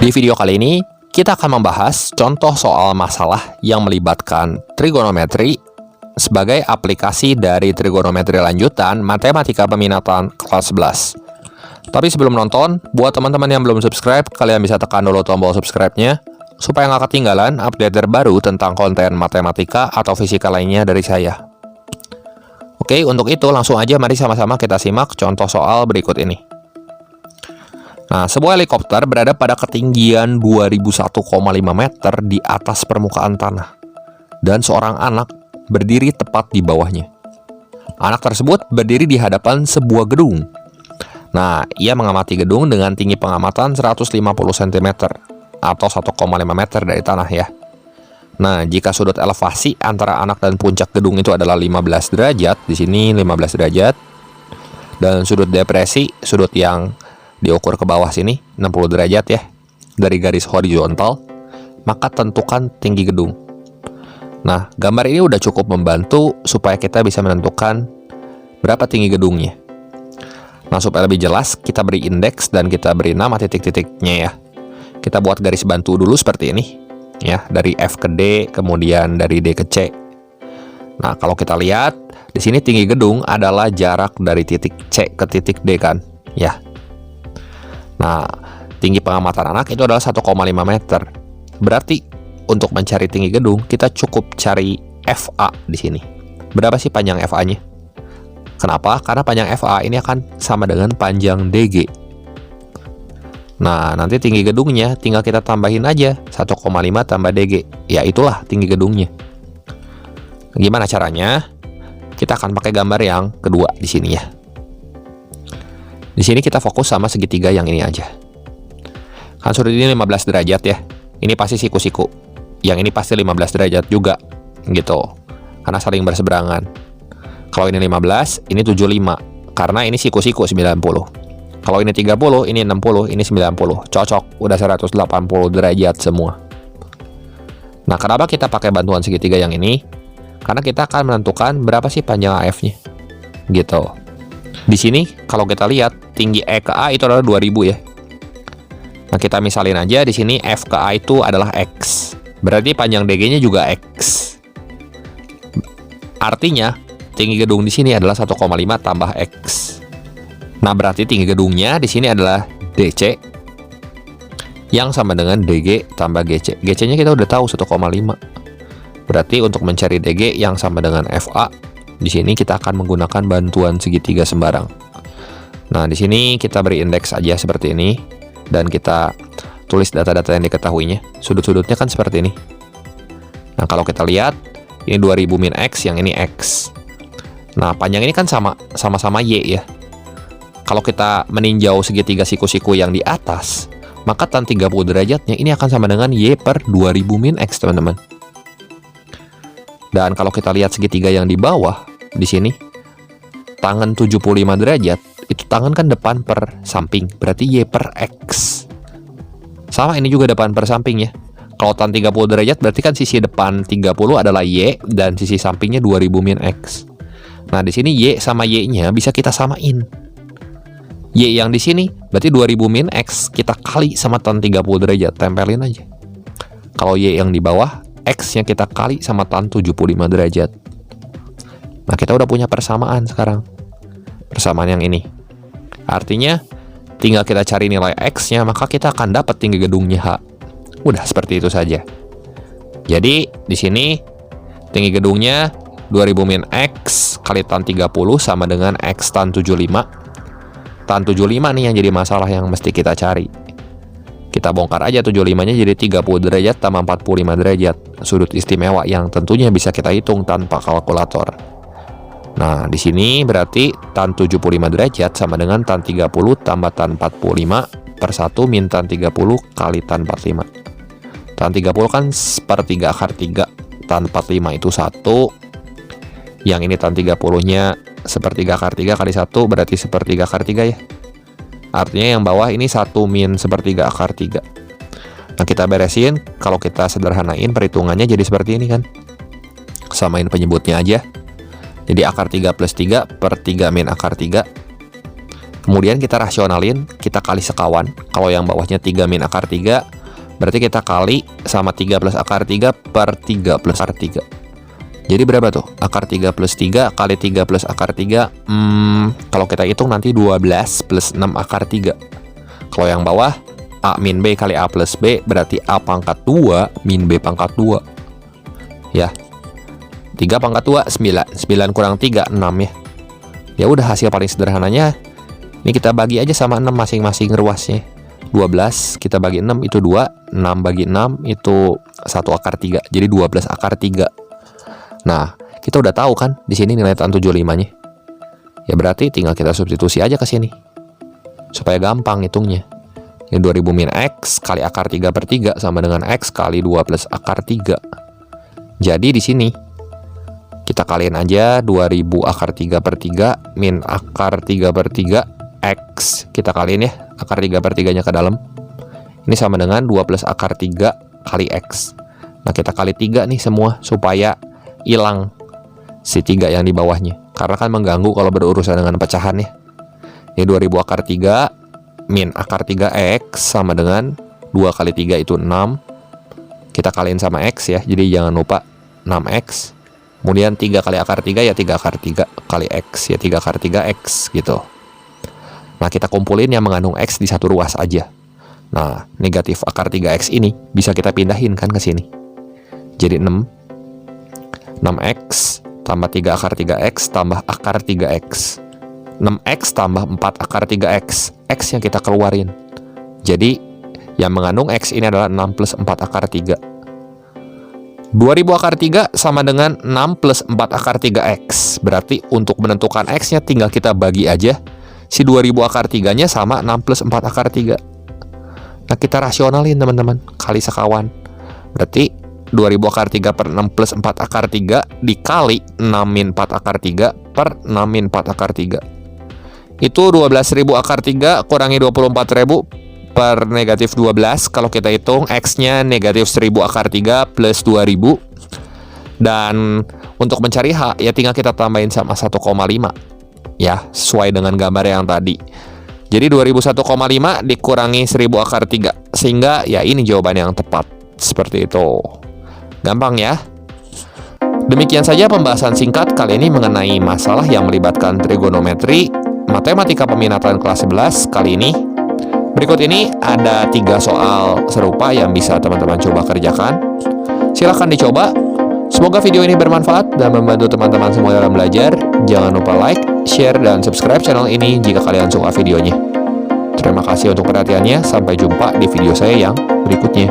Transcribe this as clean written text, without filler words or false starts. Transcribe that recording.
Di video kali ini, kita akan membahas contoh soal masalah yang melibatkan trigonometri sebagai aplikasi dari trigonometri lanjutan Matematika Peminatan kelas 11. Tapi sebelum nonton, buat teman-teman yang belum subscribe, kalian bisa tekan dulu tombol subscribe-nya supaya nggak ketinggalan update terbaru tentang konten matematika atau fisika lainnya dari saya. Oke, untuk itu langsung aja mari sama-sama kita simak contoh soal berikut ini. Nah, sebuah helikopter berada pada ketinggian 2001,5 meter di atas permukaan tanah. Dan seorang anak berdiri tepat di bawahnya. Anak tersebut berdiri di hadapan sebuah gedung. Nah, ia mengamati gedung dengan tinggi pengamatan 150 cm atau 1,5 meter dari tanah ya. Nah, jika sudut elevasi antara anak dan puncak gedung itu adalah 15 derajat, di sini 15 derajat. Dan sudut depresi, sudut yang diukur ke bawah sini 60 derajat ya dari garis horizontal, maka tentukan tinggi gedung. Nah, gambar ini udah cukup membantu supaya kita bisa menentukan berapa tinggi gedungnya. Nah, supaya lebih jelas, kita beri indeks dan kita beri nama titik-titiknya ya. Kita buat garis bantu dulu seperti ini ya, dari F ke D, kemudian dari D ke C. Nah, kalau kita lihat di sini tinggi gedung adalah jarak dari titik C ke titik D kan ya. Nah, tinggi pengamatan anak itu adalah 1,5 meter. Berarti untuk mencari tinggi gedung, kita cukup cari FA di sini. Berapa sih panjang FA-nya? Kenapa? Karena panjang FA ini akan sama dengan panjang DG. Nah, nanti tinggi gedungnya tinggal kita tambahin aja 1,5 tambah DG. Ya, itulah tinggi gedungnya. Gimana caranya? Kita akan pakai gambar yang kedua di sini ya. Di sini kita fokus sama segitiga yang ini aja. Kan sudut ini 15 derajat ya. Ini pasti siku-siku. Yang ini pasti 15 derajat juga. Gitu. Karena saling berseberangan. Kalau ini 15, ini 75. Karena ini siku-siku 90. Kalau ini 30, ini 60, ini 90. Cocok. Udah 180 derajat semua. Nah, kenapa kita pakai bantuan segitiga yang ini? Karena kita akan menentukan berapa sih panjang AF-nya. Gitu. Di sini kalau kita lihat tinggi E ke A itu adalah 2000 ya. Nah, kita misalin aja di sini F ke A itu adalah X. Berarti panjang DG-nya juga X. Artinya tinggi gedung di sini adalah 1,5 tambah X. Nah, berarti tinggi gedungnya di sini adalah DC yang sama dengan DG tambah GC. GC-nya kita udah tahu 1,5. Berarti untuk mencari DG yang sama dengan FA, di sini kita akan menggunakan bantuan segitiga sembarang. Nah, di sini kita beri indeks aja seperti ini dan kita tulis data-data yang diketahuinya. Sudut-sudutnya kan seperti ini. Nah, kalau kita lihat ini 2000 min X, yang ini X. Nah, panjang ini kan sama-sama Y ya. Kalau kita meninjau segitiga siku-siku yang di atas, maka tan 30 derajatnya ini akan sama dengan Y per 2000 min X, teman-teman. Dan kalau kita lihat segitiga yang di bawah, di sini, tangan 75 derajat, itu tangan kan depan per samping, berarti Y per X. Sama ini juga depan per samping ya. Kalau tan 30 derajat, berarti kan sisi depan 30 adalah Y, dan sisi sampingnya 2000 min X. Nah, di sini Y sama Y-nya bisa kita samain. Y yang di sini, berarti 2000 min X, kita kali sama tan 30 derajat, tempelin aja. Kalau Y yang di bawah, X-nya kita kali sama tan 75 derajat. Nah, kita udah punya persamaan sekarang. Persamaan yang ini. Artinya, tinggal kita cari nilai X-nya, maka kita akan dapat tinggi gedungnya H. Udah seperti itu saja. Jadi, di sini, tinggi gedungnya 2000 min X kali tan 30 sama dengan X tan 75. Tan 75 nih yang jadi masalah yang mesti kita cari. Kita bongkar aja 75-nya jadi 30 derajat tambah 45 derajat. Sudut istimewa yang tentunya bisa kita hitung tanpa kalkulator. Nah, di sini berarti tan 75 derajat sama dengan tan 30 tambah tan 45 per 1 min tan 30 kali tan 45. Tan 30 kan sepertiga akar 3. Tan 45 itu 1. Yang ini tan 30-nya sepertiga akar 3 kali 1 berarti sepertiga akar 3 ya. Artinya yang bawah ini 1 min sepertiga akar 3. Nah, kita beresin. Kalau kita sederhanain perhitungannya jadi seperti ini kan. Samain penyebutnya aja. Jadi akar 3 plus 3 per 3 min akar 3. Kemudian kita rasionalin, kita kali sekawan. Kalau yang bawahnya 3 min akar 3, Berarti kita kali sama 3 plus akar 3 per 3 plus akar 3. Jadi berapa tuh? Akar 3 plus 3 kali 3 plus akar 3. Kalau kita hitung nanti 12 plus 6 akar 3. Kalau yang bawah, A min B kali A plus B, berarti A pangkat 2 min B pangkat 2. Ya. 3 pangkat 2, 9. 9 kurang 3, 6 ya. Ya udah, hasil paling sederhananya. Ini kita bagi aja sama 6 masing-masing ruasnya. 12 kita bagi 6 itu 2, 6 bagi 6 itu 1 akar 3. Jadi 12 akar 3. Nah, kita udah tahu kan di sini nilai tan 75-nya. Ya berarti tinggal kita substitusi aja ke sini. Supaya gampang hitungnya. Ini 2000 min X kali akar 3 per 3 sama dengan X kali 2 plus akar 3. Jadi di sini kita kaliin aja 2000 akar 3 per 3 min akar 3 per 3 X. Kita kaliin ya, akar 3 per 3 nya ke dalam. Ini sama dengan 2 plus akar 3 kali X. Nah kita kali 3 nih semua supaya hilang si 3 yang di bawahnya. Karena kan mengganggu kalau berurusan dengan pecahan ya. Ini 2000 akar 3 min akar 3X sama dengan 2 kali 3 itu 6. Kita kaliin sama X ya, jadi jangan lupa 6X. Kemudian 3 kali akar 3 ya 3 akar 3 kali X ya 3 akar 3X gitu. Nah kita kumpulin yang mengandung X di satu ruas aja. Nah negatif akar 3X ini bisa kita pindahin kan ke sini. Jadi 6X tambah 3 akar 3X tambah akar 3X. 6X tambah 4 akar 3X. X yang kita keluarin. Jadi yang mengandung X ini adalah 6 plus 4 akar 3. 2000 akar 3 sama dengan 6 plus 4 akar 3X. Berarti untuk menentukan X nya tinggal kita bagi aja. Si 2000 akar 3 nya sama 6 plus 4 akar 3. Nah kita rasionalin teman-teman, kali sekawan. Berarti 2000 akar 3 per 6 plus 4 akar 3 dikali 6 min 4 akar 3 per 6 min 4 akar 3. Itu 12.000 akar 3 kurangi 24.000 per negatif 12. Kalau kita hitung X nya negatif 1000 akar 3 plus 2000. Dan untuk mencari H ya tinggal kita tambahin sama 1,5. Ya, sesuai dengan gambar yang tadi. Jadi 2001,5 dikurangi 1000 akar 3. Sehingga ya ini jawaban yang tepat. Seperti itu. Gampang ya. Demikian saja pembahasan singkat kali ini mengenai masalah yang melibatkan trigonometri, matematika peminatan kelas 11 kali ini. Berikut ini ada 3 soal serupa yang bisa teman-teman coba kerjakan. Silahkan dicoba. Semoga video ini bermanfaat dan membantu teman-teman semua dalam belajar. Jangan lupa like, share, dan subscribe channel ini jika kalian suka videonya. Terima kasih untuk perhatiannya. Sampai jumpa di video saya yang berikutnya.